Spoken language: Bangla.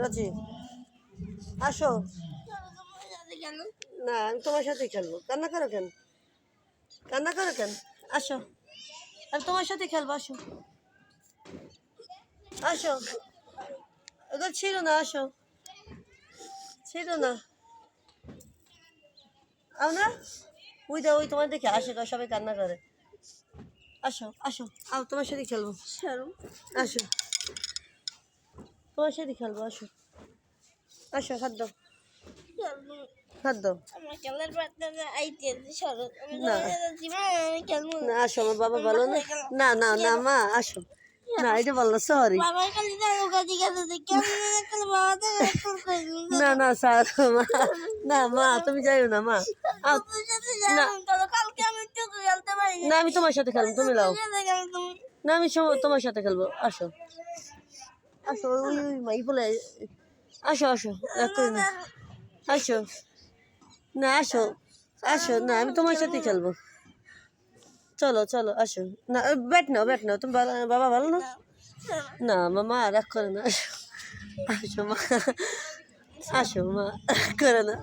রাজি আসো। না আমি তোমার সাথে খেলবো, কান্না করো কেন? কান্না করো কেন? আসো, আর তোমার সাথে খেলবো, আসো আসো। ওগুলো ছিল না, আসো, ছিল না। আও না, ওই দা ওই তোমার দেখে আসে, সবাই কান্না করে। আসো আসো, আও তোমার সাথে খেলবো, আসো তোমার সাথে খেলবো, আসো আসো, হাত দাও, হাত দাও। না না, আসো, আমার বাবা ভালো না। না না না মা, আসো না, এটা বললো সরি। না না স্যার, মা না, মা তুমি যাইও না মা। আও, না না, আমি তোমার সাথে খেলবো, তুমি লাও। না আমি তোমার সাথে খেলবো, আসো আসো, ওই ওই মাই বলে, আসো আসো, রাগ করি না, আসো না, আসো আসো, না আমি তোমার সাথে খেলবো, চলো চলো আসো। না ব্যাট নাও, ব্যাট নাও, তুমি বাবা ভালো না। না মামা রাগ করে না, আসো আসো মা, আসো মা, রাগ করে না।